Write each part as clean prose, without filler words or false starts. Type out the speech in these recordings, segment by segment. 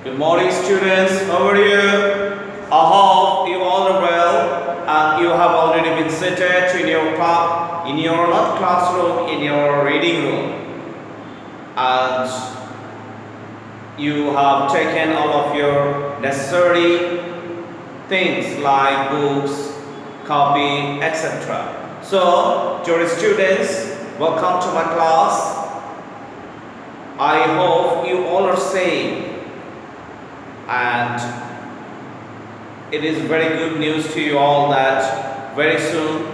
Good morning, students. How are you? I hope you all are well, and you have already been seated in your not classroom, in your reading room, and you have taken all of your necessary things like books, copy, etc. So, dear students, welcome to my class. I hope you all are safe. And it is very good news to you all that very soon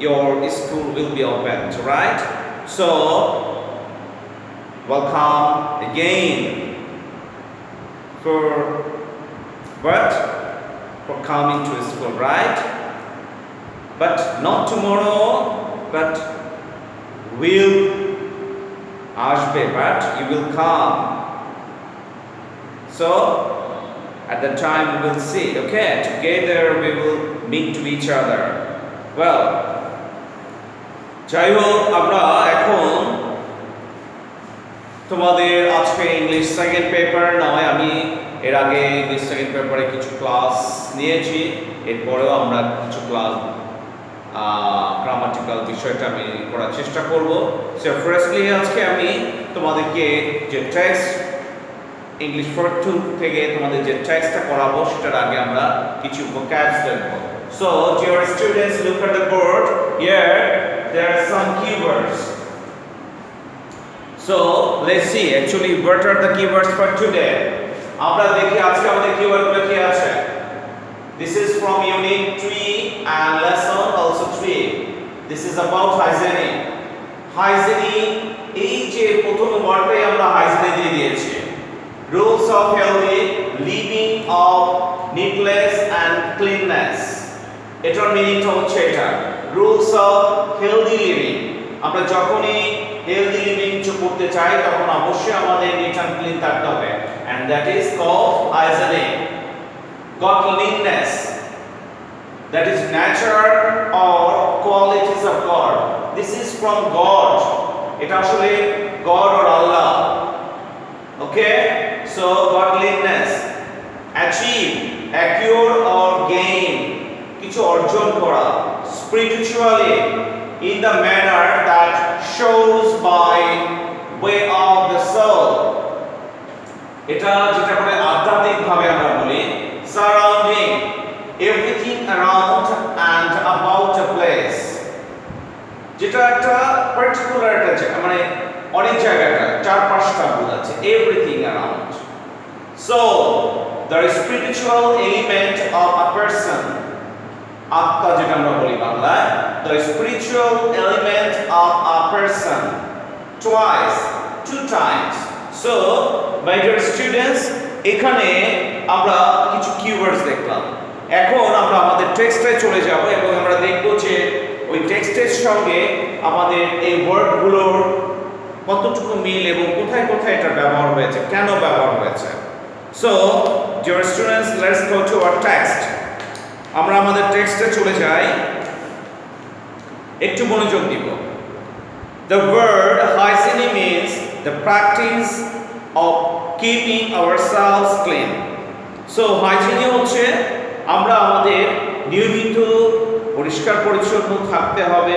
your school will be opened, right? So, welcome again for what? For coming to school, right? But not tomorrow, but will ashbe, but you will come. So, at the time we will see, okay, together we will meet to each other. Well, যাই হোক আমরা এখন তোমাদের আজকে English second paper নয়, আমি এর আগে ইংলিশ সেকেন্ড পেপারে কিছু ক্লাস নিয়েছি, এরপরেও আমরা কিছু ক্লাস গ্রামাটিক্যাল বিষয়টা আমি করার চেষ্টা করব। সো ফার্স্টলি আজকে আমি তোমাদেরকে যে টেক্সট ইংলিশ ফর 2 থেকে তোমাদের যে টেক্সটটা করাবো সেটার আগে আমরা কিছু vocabs দেখব। So dear students, look at the board. Here there are some keywords. So let's see actually what are the keywords for today. আমরা দেখি আজকে আমাদের কিওয়ার্ডগুলো কি আছে। This is from unit 3 and lesson also 3. This is about hygiene. Hygiene এই যে প্রথম ওয়ার্ডটাই আমরা hygiene দিয়ে দিয়েছি। Rules of healthy living of neatness and cleanness. এটার মিনিংটা হচ্ছে এটা, রুলস অফ হেলদি লিভিং। আমরা যখনই হেলদি লিভিং করতে চাই তখন অবশ্যই আমাদের নিট অ্যান্ড ক্লিন থাকতে হবে, and that is called hygiene. Godliness, that is nature or qualities of God. This is from God. এটা আসলে God or Allah. Okay, so godliness, achieve, acquire or gain, কিছু অর্জন করা, spiritually, in the manner that shows by way of the soul. এটা যেটা করে আধ্যাত্মিক ভাবে আমরা বলি, surrounding, everything around and about a place, যেটা একটা পার্টিকুলার একটা মানে অনেক জায়গাটা চারপাশটা বোঝাচ্ছে, everything around. So the spiritual element of a person, আত্মা যেটা আমরা বলি বাংলায়, the spiritual element of a person, twice, two times. So my dear students, এখানে আমরা কিছু কিওয়ার্ডস দেখলাম। এখন আমরা আমাদের টেক্সটে চলে যাব এবং আমরা দেখব যে ওই টেক্সটের সঙ্গে আমাদের এই ওয়ার্ডগুলোর কতটুকু মিল এবং কোথায় কোথায় এটা ব্যবহার হয়েছে, কেন ব্যবহার হয়েছে। So dear students, let's go to our text. আমরা আমাদের টেক্সটে চলে যাই, একটু মনোযোগ দিব। The word hygiene means the practice of keeping ourselves clean. So hygiene হচ্ছে আমরা আমাদের নিয়মিত পরিষ্কার পরিচ্ছন্ন থাকতে হবে,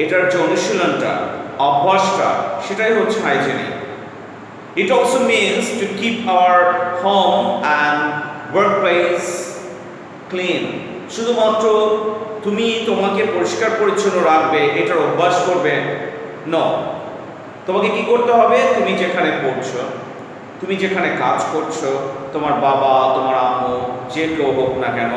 এটার যে অনুশীলনটা, অভ্যাসটা, সেটাই হচ্ছে hygienic. It also means to keep our home and workplace clean. শুধুমাত্র তুমি তোমাকে পরিষ্কার পরিচ্ছন্ন রাখবে, এটার অভ্যাস করবে না। তোমাকে কি করতে হবে? তুমি যেখানে পড়ছো, তুমি যেখানে কাজ করছো, তোমার বাবা, তোমার আম্মু, যে কেউ হোক না কেন,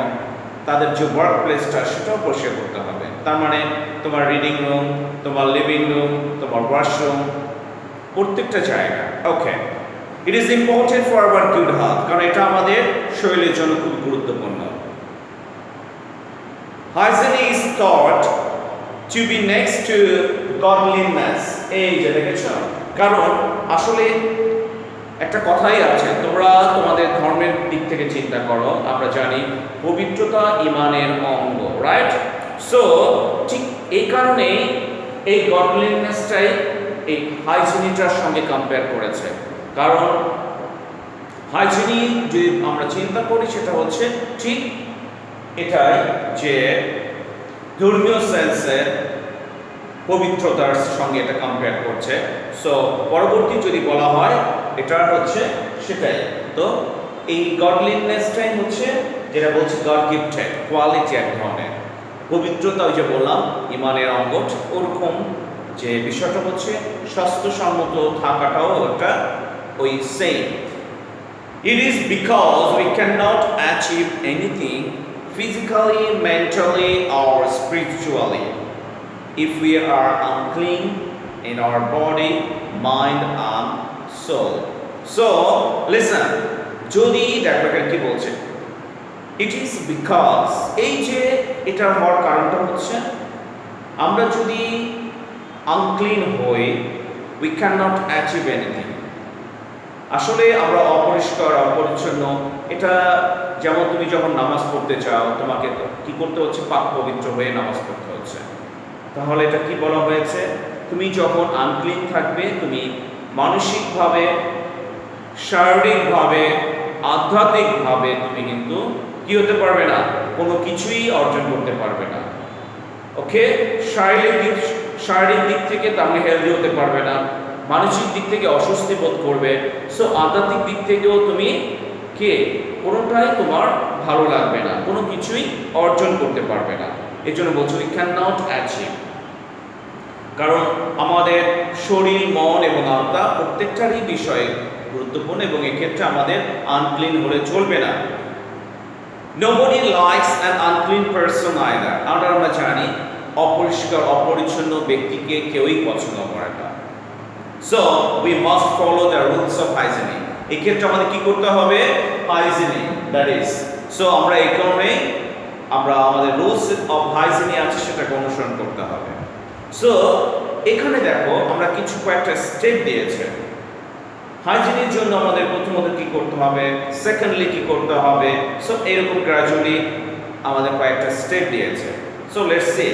তাদের যে ওয়ার্ক প্লেসটা সেটাও পরিষ্কার করতে হবে। তার মানে তোমার রিডিং রুম, তোমার লিভিং রুম, তোমার ওয়াশরুম, প্রত্যেকটা জায়গা। Okay, it is important for our good health, কারণ এটা আমাদের শরীরের জন্য খুব গুরুত্বপূর্ণ। Hygiene is thought to be next to godliness. এই যে দেখেছ, কারণ আসলে একটা কথাই আছে, তোমরা তোমাদের ধর্মের দিক থেকে চিন্তা করো, আমরা জানি পবিত্রতা ঈমানের অঙ্গ, রাইট? সো ঠিক এই কারণেই এই গডলিনেসটাই এই হাইজিনিটার সঙ্গে কম্পেয়ার করেছে, কারণ হাইজিনিক যদি আমরা চিন্তা করি সেটা হচ্ছে ঠিক এটাই যে ধর্মীয় সেন্সের পবিত্রতার সঙ্গে এটা কম্পেয়ার করছে। সো পরবর্তী যদি বলা হয় এটা হচ্ছে সেটাই। তো এই গডলিনেসটাই হচ্ছে যেটা বলছে গড গিফটেড কোয়ালিটি এক ধরনের পবিত্রতা, ওই যে বললাম ইমানের অঙ্গ, ওরকম যে বিষয়টা হচ্ছে স্বাস্থ্যসম্মত থাকাটাও একটা ওই same. It is because we cannot achieve anything physically, mentally or spiritually if we are unclean in our body, mind and soul. So listen, যদি দেখো এখানে কি বলছে, it is because এই যে এটা হওয়ার কারণটা হচ্ছে আমরা যদি unclean হই we cannot achieve anything। আসলে আমরা অপরিষ্কার অপরিচ্ছন্ন, এটা যেমন তুমি যখন নামাজ পড়তে চাও তোমাকে কি করতে হচ্ছে, পাক পবিত্র হয়ে নামাজ পড়তে হচ্ছে। তাহলে এটা কি বলা হয়েছে, তুমি যখন আনক্লিন থাকবে তুমি মানসিকভাবে, শারীরিকভাবে, আধ্যাত্মিকভাবে তুমি কিন্তু কি হতে পারবে না, কোনো কিছুই অর্জন করতে পারবে না। ওকে, শারীরিক দিক থেকে তুমি হেলদি হতে পারবে না, মানসিক দিক থেকে অস্বস্তি বোধ করবে। সো আধ্যাত্মিক দিক থেকেও তুমি কোনোটাই তোমার ভালো লাগবে না, কোনো কিছুই অর্জন করতে পারবে না। এই জন্য বলছি উই ক্যান নট অ্যাচিভ, কারণ আমাদের শরীর, মন এবং আত্মা প্রত্যেকটারই বিষয় গুরুত্বপূর্ণ এবং এক্ষেত্রে আমাদের আনক্লিন হলে চলবে না। Nobody likes an unclean person either। আমরা জানি অপরিষ্কার অপরিচ্ছন্ন ব্যক্তিকে কেউই পছন্দ করে না। So we must follow the rules of hygiene। এক্ষেত্রে আমাদের কি করতে হবে, hygiene, that is, so আমরা এই কারণে আমরা আমাদের রুলস অফ হাইজিনে আছে সেটাকে অনুসরণ করতে হবে। সো এখানে দেখো আমরা কিছু কয়েকটা স্টেপ দিয়েছে হাইজিনের জন্য। আমাদের প্রথমত কি করতে হবে, সেকেন্ডলি কি করতে হবে, সো এরকম গ্রাজুয়ালি আমাদের কয়েকটা স্টেপ দিয়েছে। So let's see.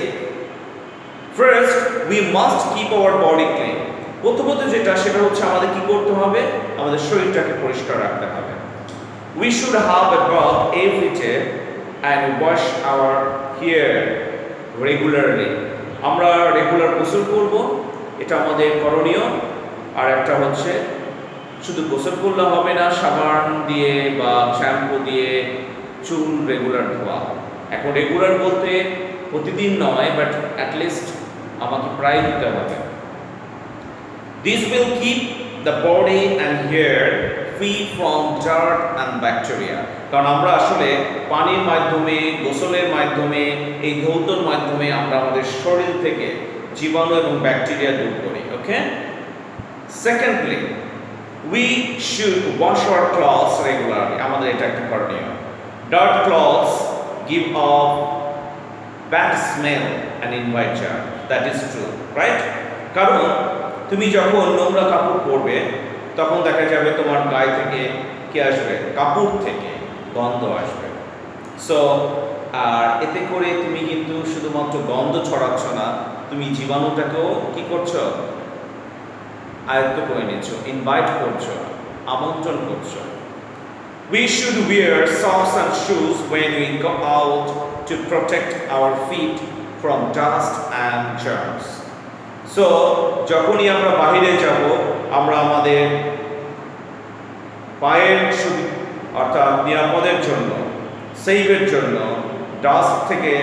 First we must keep our body clean. প্রথমত যেটা সেটা হচ্ছে আমাদের কি করতে হবে, আমাদের শরীরটাকে পরিষ্কার রাখতে হবে। We should have a bath every day and wash our hair regularly। আমরা রেগুলার গোসল করব, এটা আমাদের করণীয়। আর একটা হচ্ছে শুধু গোসল করলে হবে না, সাবান দিয়ে বা শ্যাম্পু দিয়ে চুল রেগুলার ধোয়া। এখন রেগুলার বলতে প্রতিদিন নয়, বাট অ্যাটলিস্ট আমাকে প্রায় দিতে হবে। This will keep the body and hair free from dirt and bacteria। কারণ আমরা আসলে পানির মাধ্যমে, গোসলের মাধ্যমে, এই ধৌতর মাধ্যমে আমরা আমাদের শরীর থেকে জীবাণু এবং ব্যাকটেরিয়া দূর করি। ওকে, secondly we should wash our clothes regularly। আমাদের এটা একটা করণীয়। Dirt clothes give off bad smell and invite germs। That is true, right? কারণ তুমি যখন নোংরা কাপড় পরবে তখন দেখা যাবে তোমার গায়ে থেকে কি আসবে, কাপড় থেকে গন্ধ আসবে। সো আর এতে করে তুমি কিন্তু শুধুমাত্র গন্ধ ছড়াচ্ছ না, তুমি জীবাণুটাকেও কি করছো, আয়ত্ত করে নিচ্ছ, ইনভাইট করছো, আমন্ত্রণ করছো। We should wear socks and shoes when we go out to protect our feet from dust and germs। So যখনই আমরা বাইরে যাব আমরা আমাদের পায়ের অর্থাৎ নিরাপদের জন্য, সেভের জন্য, ডাস্ট থেকে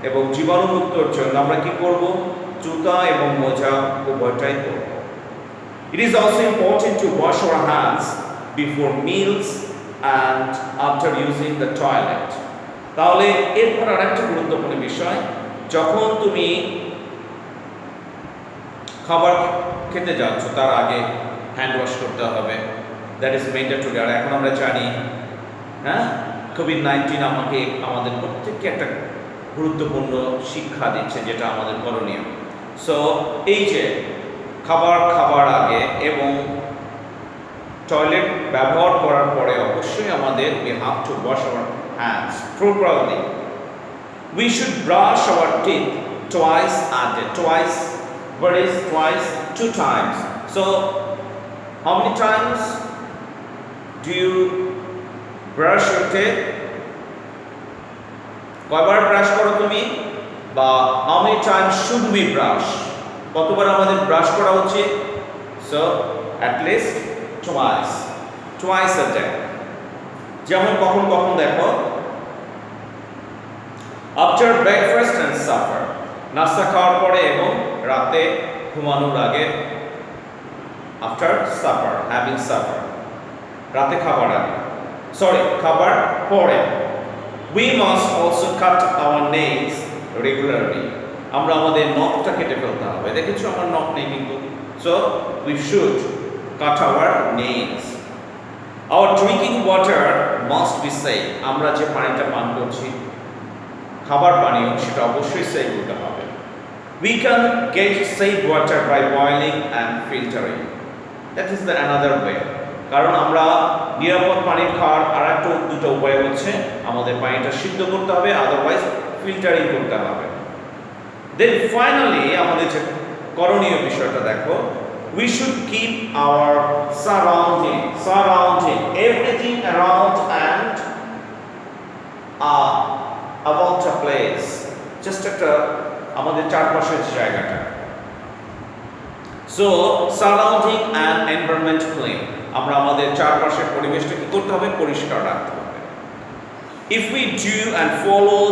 এবং জীবাণুমুক্তর জন্য আমরা কি করব, জুতা এবং মোজা উভয়টাই পরব। It is also important to wash our hands before meals and after using the toilet। তাহলে এরপর আরেকটা গুরুত্বপূর্ণ বিষয়, যখন তুমি খাবার খেতে যাচ্ছ তার আগে হ্যান্ড ওয়াশ করতে হবে। That is mandatory. আর এখন আমরা জানি কোভিড-19 আমাদের প্রত্যেককে একটা গুরুত্বপূর্ণ শিক্ষা দিচ্ছে, যেটা আমাদের করণীয়। সো এই যে খাবার আগে এবং টয়লেট ব্যবহার করার পরে অবশ্যই আমাদের we have to wash our hands properly। We should brush our teeth twice a day। Twice, what is twice? 2 times। So how many times? Do you brush your teeth? কয়বার ব্রাশ করো তুমি? বা how many times should we brush? কতবার আমাদের brush করা উচিত? So at least twice a day. যেমন কখন কখন দেখো, after breakfast and supper, নাস্তা খাওয়ার পরে এবং রাতে ঘুমানোর আগে, after supper, having supper, রাতে খাবার আগে, খাবার পরে। We must also cut our nails regularly. আমরা আমাদের নখটা কেটে ফেলতে হবে। দেখেছো আমার নখ নেই কিন্তু। So we should cut our nails. Our drinking water must be safe. আমরা যে পানিটা পান করছি, খাবার পানীয়, সেটা অবশ্যই সেফ হতে হবে। We can get safe water by boiling and filtering. That is the another way. কারণ আমরা নিরাপদ পানি খাওয়ার আরেকটা দুটো উপায় হচ্ছে আমাদের পানিটা সিদ্ধ করতে হবে, আদারওয়াইজ ফিল্টারিং করতে হবে। Then finally আমাদের যে করণীয় বিষয়টা দেখো, we should keep our surrounding everything around and about a place, just একটা আমাদের চারপাশের জায়গাটা। So surrounding and environment clean, আমরা আমাদের চারপাশের পরিবেশটা কি করতে হবে? পরিষ্কার রাখতে হবে। If we do and follow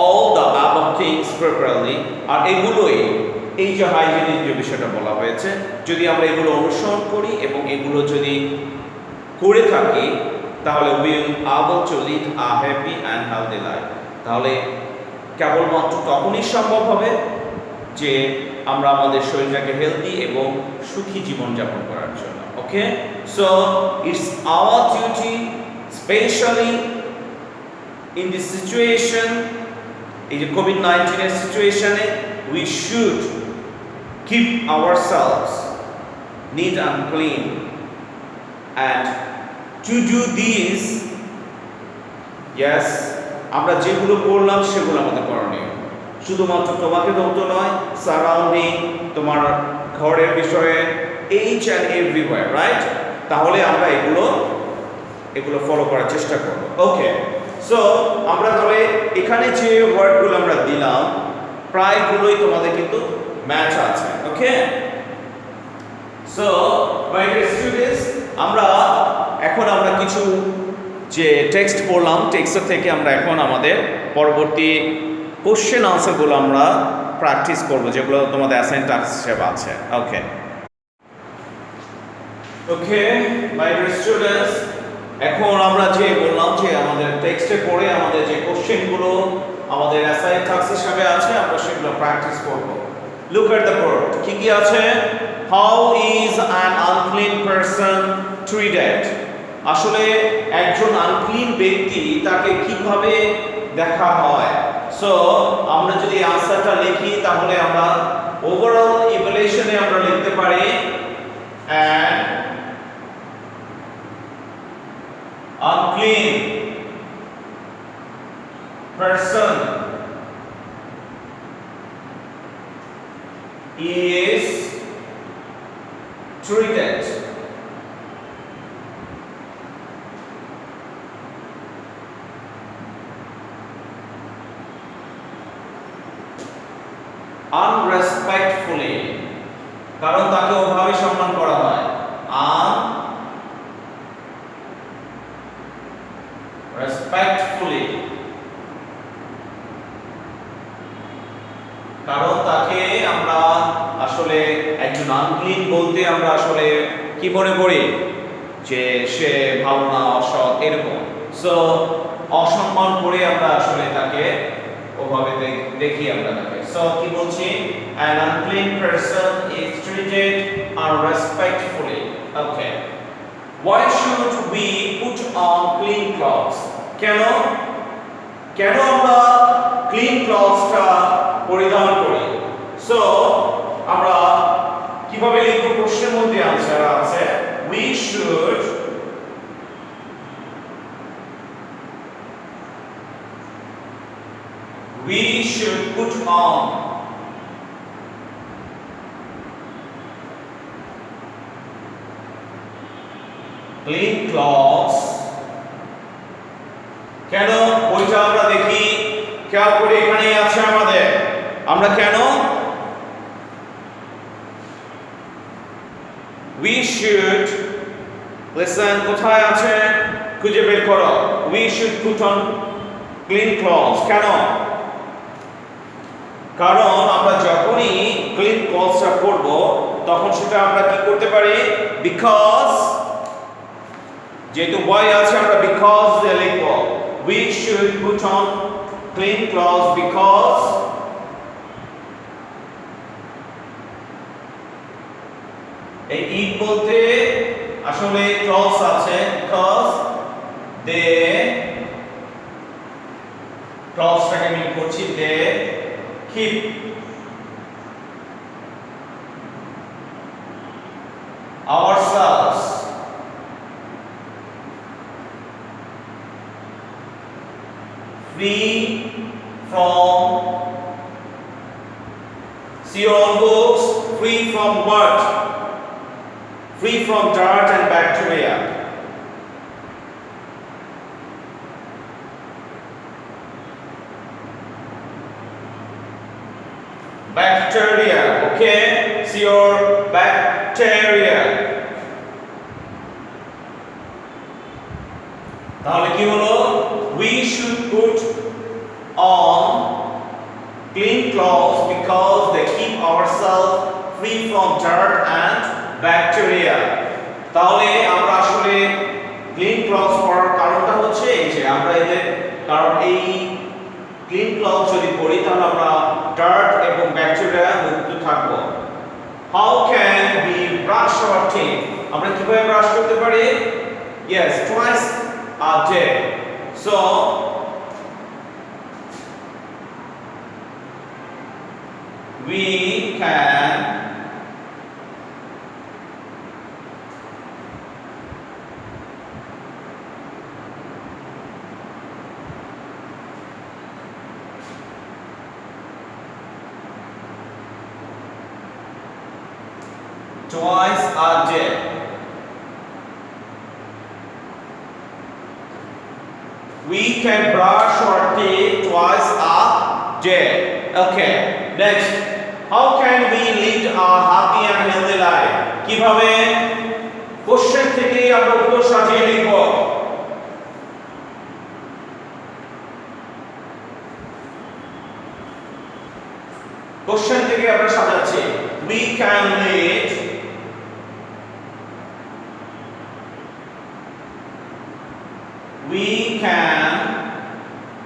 all the above things properly, আর এগুলোই এই যে হাইজিনিক যে বিষয়টা বলা হয়েছে, যদি আমরা এগুলো অনুসরণ করি এবং এগুলো যদি করে থাকি, তাহলে we will able to lead a happy and healthy life. তাহলে কেবলমাত্র তখনই সম্ভব হবে যে আমরা আমাদের শরীরটাকে হেলদি এবং সুখী জীবনযাপন করার জন্য। Okay, so it's our duty, specially in this situation, এই যে কোভিড-19 এর সিচুয়েশনে, we should keep ourselves neat and clean, and to do this, yes, আমরা যেগুলো করলাম সেগুলো আমাদের করণীয়। শুধুমাত্র তোমাকে ধরতে নয়, সারাউন্ডিং, তোমার ঘরের বিষয়ে, এইচ অ্যান্ড এভরিওয়্যার, রাইট? তাহলে আমরা এগুলো ফলো করার চেষ্টা করব। ওকে, সো আমরা তাহলে এখানে যে ওয়ার্ডগুলো আমরা দিলাম প্রায়গুলোই তোমাদের কিন্তু ম্যাচ আছে। ওকে, সো মাই ডিয়ার স্টুডেন্টস, আমরা কিছু যে টেক্সট পড়লাম, টেক্সট থেকে আমরা এখন আমাদের পরবর্তী কোশ্চেন আনসারগুলো আমরা প্র্যাকটিস করব, যেগুলো তোমাদের অ্যাসাইন টাস্ক হিসেবে আছে। ওকে ওকে মাই ডিয়ার স্টুডেন্টস, এখন আমরা যে বললাম যে আমাদের টেক্সটে পড়ে আমাদের যে কোশ্চেনগুলো আমাদের অ্যাসাইন টাস্ক হিসেবে আছে, আমরা সেগুলো প্র্যাকটিস করব। লুক এট দ্য বোর্ড, কি কি আছে? How is an unclean person treated? আসলে একজন আনক্লিন ব্যক্তি তাকে কিভাবে দেখা হয়? সো আমরা যদি আনসারটা লিখি তাহলে আমরা ওভারঅল ইভালুয়েশনে আমরা লিখতে পারি an unclean person is treated unrespectfully, কারণ তাকে ওভাবে সম্মান করা হয়। unrespectfully, কারণ তাকে আমরা আসলে একজন আনক্লিন বলতে আমরা আসলে কি মনে করি যে সে ভালো না, অসৎ, এরকম। সো অসম্মান করে আমরা আসলে তাকে ওভাবে দেখি আমরা তাকে। সো কি বলছি? an unclean person is treated unrespectfully. Okay, why should we put on clean clothes? কেন আমরা ক্লিন ক্লথসটা পরিধান করি? সো আমরা কিভাবে লিখব? প্রশ্নের মধ্যে আনসার আছে, we should put on clean clothes কেন বইটা আমরা দেখি খেয়াল করে এখানে আছে আমাদের আমরা কেন we should listen কোথায় আছে খুঁজে বের করো we should put on clean clothes কেন কারণ আমরা যখনই clean clothesটা পরব তখন সেটা আমরা কি করতে পারি because যেহেতু বই আছে আমরা because দিয়ে লিখব we should put on clean clothes because এই eat বলতে আসলে clothes আছে because they clothes-টাকে মিন করছি they keep ourselves free from see your own books free from what free from dirt and bacteria bacteria okay see your bacteria তাহলে কি হলো we should put on clean clothes because they keep ourselves free from dirt and bacteria তাহলে আমরা আসলে clean clothes পরার কারণটা হচ্ছে এই যে আমরা এদের কারণ এই clean clothes যদি পরি তাহলে আমরা dirt এবং ব্যাকটেরিয়া মুক্ত থাকব how can we brush our teeth আমরা কিভাবে ব্রাশ করতে পারি yes twice a day so we can twice a day we can brush our teeth twice a day okay next how can we lead a happy and healthy life কিভাবে question থেকে আমরা উত্তর সাজিয়ে লিখব question থেকে আমরা সাজাচ্ছি we can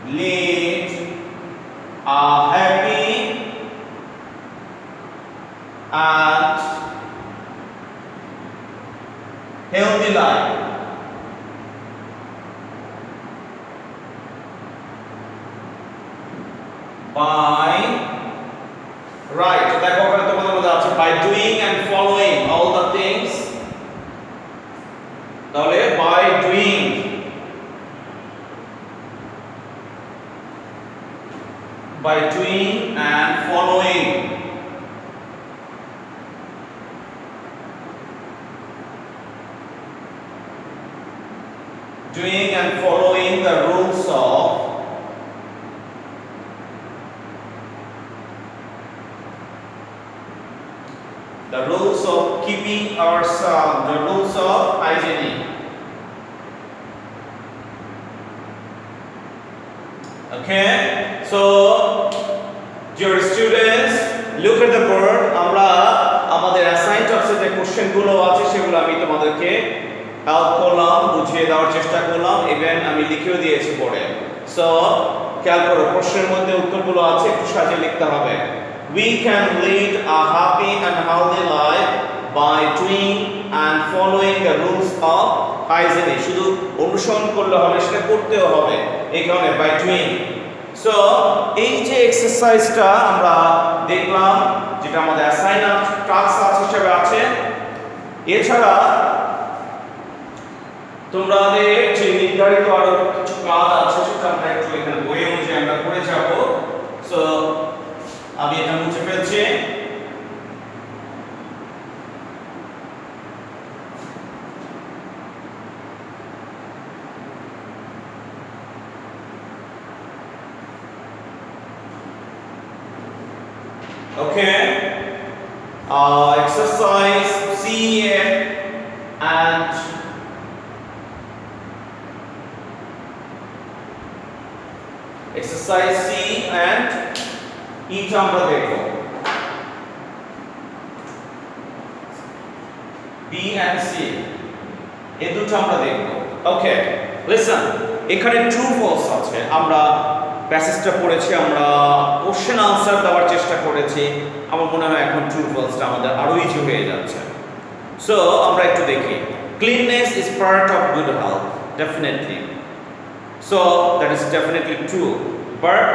lead a happy and healthy life by right দেখো ওখানে তোমাদের মধ্যে আছে by doing and following all the things তাহলে by doing and following doing and following the rules of keeping ourselves the rules of hygiene okay so dear students look at the board আমরা আমাদের assign টাস্কে যে question গুলো আছে সেগুলো আমি তোমাদেরকে help করলাম বুঝিয়ে দেওয়ার চেষ্টা করলাম ইভেন আমি লিখেও দিয়েছি বোর্ডে সো খেয়াল করো প্রশ্নের মধ্যে উত্তরগুলো আছে একটু সাজিয়ে লিখতে হবে we can lead a happy and healthy life by doing and following the rules of hygiene শুধু অনুসরণ করলে হবে সেটা করতেও হবে এই কারণে by doing সো এই যে এক্সারসাইজটা আমরা দেখলাম যেটা আমাদের অ্যাসাইনমেন্ট টাস্ক আছে হিসেবে আছে এছাড়া তোমাদের যে নির্ধারিত আরো কিছু কাজ আছে সেটা আমরা একটু এখানে বই অনুযায়ী আমরা করে যাব সো আমি এটা মুছে ফেলছি Okay, exercise C and exercise C and E টা আমরা দেখব B and C এই দুটো আমরা দেখব ওকে লিসেন এখানে ট্রু ফলস আছে আমরা প্যাসেজটা পড়েছি আমরা কোশ্চেন আনসার দেওয়ার চেষ্টা করেছি আমার মনে হয় এখন ট্রু ফলসটা আমাদের আরো ইজি হয়ে যাচ্ছে সো আমরা একটু দেখি cleanness is part of good health definitely so that is definitely true but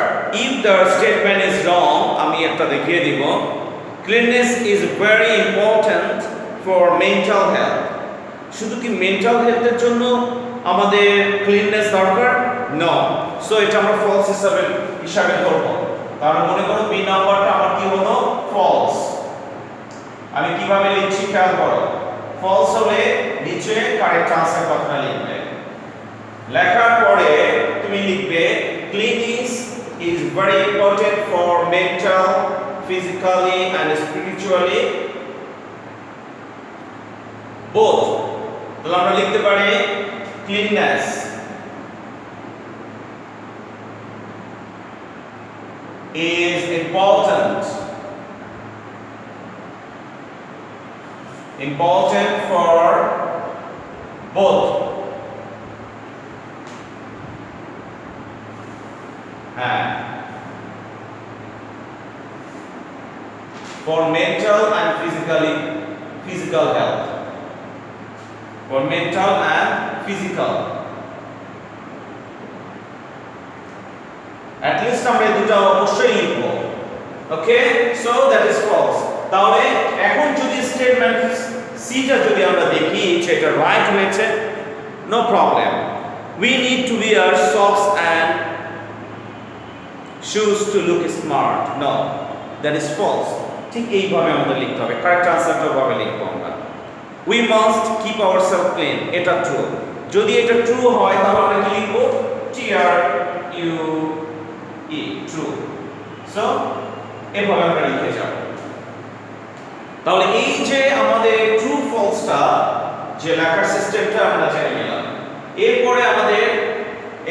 if the statement is wrong আমি একটা দেখিয়ে দিব cleanliness is very important for mental health শুধু কি মেন্টাল হেলথের জন্য আমাদের ক্লিননেস দরকার নো সো এটা আমরা ফলস হিসাবে ধরব তাহলে মনে করো বি নাম্বারটা আমার কি হলো ফলস আমি কিভাবে লিখছি খেয়াল করো ফলস হলে নিচে কারেক্ট আনসার কথাটা লিখবে লেখার পরে তুমি লিখবে cleanliness is very important for mental physically and spiritually both তাহলে আমরা লিখতে পারি cleanliness is important for both for mental and physical health for mental and physical at least আমরা এই দুটো অবশ্যই লিখব okay so that is false তাহলে এখন যদি স্টেটমেন্ট সি টা যদি আমরা দেখি সেটা রাইট হয়েছে no problem we need to wear socks and shoes to look smart no that is false ঠিক এইভাবে আমাদের লিখতে হবে কারেক্ট আনসারটা ভাবে লিখব আমরা we must keep ourselves clean এটা ট্রু যদি এটা ট্রু হয় তাহলে আমরা কি লিখব T R U E true so এভাবে আমরা লিখে যাব তাহলে এই যে আমাদের ট্রু ফলসটা যে লেখার সিস্টেমটা আমরা জেনে নিলাম এরপরে আমাদের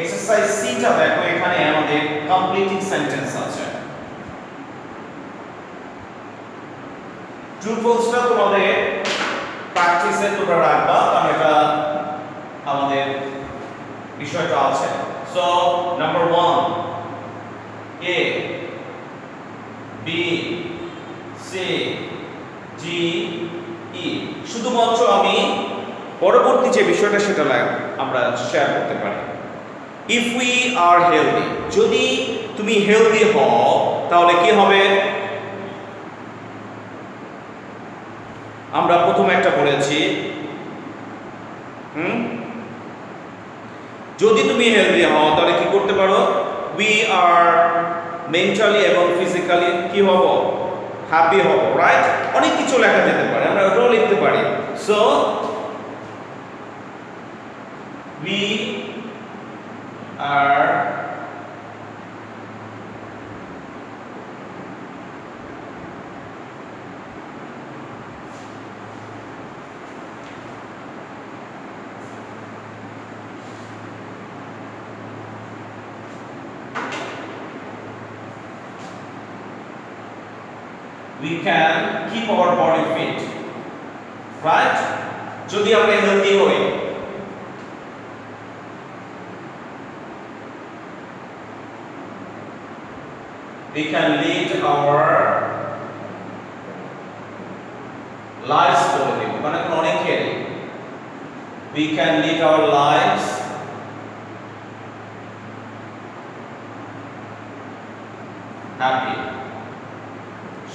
এক্সারসাইজ সি টা দেখো এখানে আমাদের কমপ্লিটিং সেন্টেন্স আছে ট্রু ফলসটা তোমাদের প্র্যাকটিসে তোমরা রাখবা কারণ এটা আমাদের বিষয়টা আছে so number 1 A B C জি ই শুধুমাত্র আমি পরবর্তী যে বিষয়টা সেটা আমরা শেয়ার করতে পারি if we are healthy যদি তুমি হেলদি হও তাহলে কি হবে আমরা প্রথমে একটা পড়েছি যদি তুমি হেলদি হও তাহলে কি করতে পারো we are mentally এবং physically কি হব হ্যাপি হব রাইট অনেক কিছু লেখা যেতে পারে আমরা ওটাও লিখতে পারি so we are we can keep our body fit right যদি আমরা হেলদি হই we can lead our lives করে দেব মানে অনেকেরই we can lead our lives happy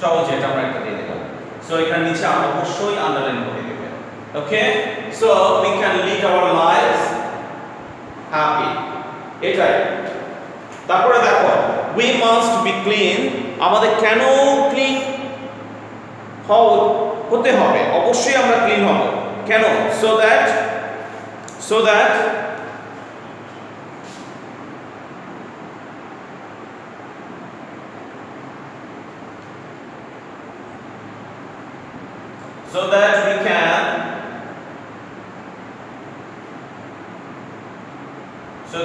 সহজে এটা আমরা একটা দিয়ে দিলাম সো এখানে নিচে আমরা অবশ্যই আন্ডারলাইন করে দিবেন okay so we can lead our lives happy এটাই তারপরে দেখো we must be clean আমাদের কেন ক্লিন হতে হবে অবশ্যই আমরা ক্লিন হব কেন so that so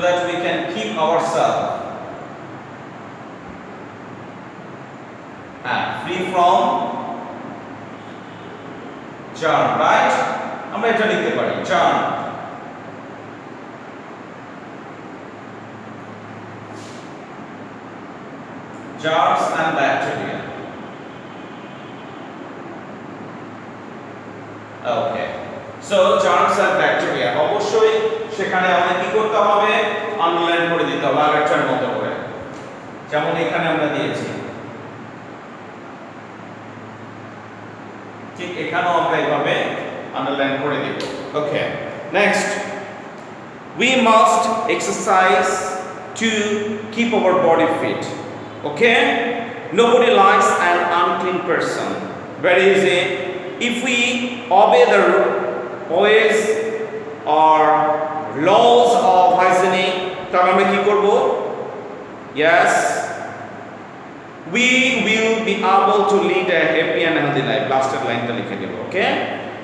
that we can keep ourselves free from germ, right? আমরা এটা লিখতে পারি germ, germs and bacteria. Okay, so germs and bacteria অবশ্যই সেখানে আমাদের কি করতে হবে, আন্ডারলাইন করে দিতে হবে আগেরটার মতো করে, যেমন এখানে আমরা দিয়েছি ঠিক এখানেও আমরা এইভাবে আন্ডারলাইন করে দিব। ওকে, next, we must exercise to keep our body fit. Okay, nobody likes an unclean person. Very easy. If we obey the ways or laws of hygiene, তাহলে আমরা কি করব? Yes, we will be able to lead a happy and healthy life. Last লাইনটা লিখে দেব। Okay,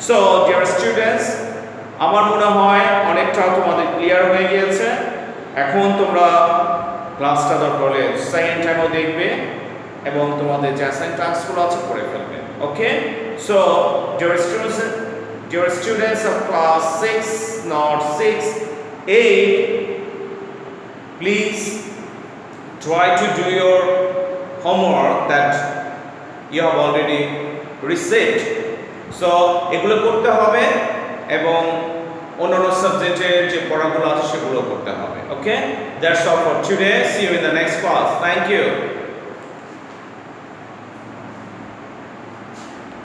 so dear students, আমার মনে হয় অনেকটা তোমাদের ক্লিয়ার হয়ে গিয়েছে। এখন তোমরা ক্লাসটা দরকারে সেকেন্ড টাইমও দেখবে এবং তোমাদের যে অ্যাসাইন টাস্কগুলো আছে করে ফেলবে। ওকে, so dear students of class 6, not 6, 8, please try to do your homework that you have already received. So এগুলো করতে হবে এবং অন্যান্য সাবজেক্টের যে পড়াগুলো আছে সেগুলো করতে হবে। Okay, that's all for today, see you in the next class, thank you.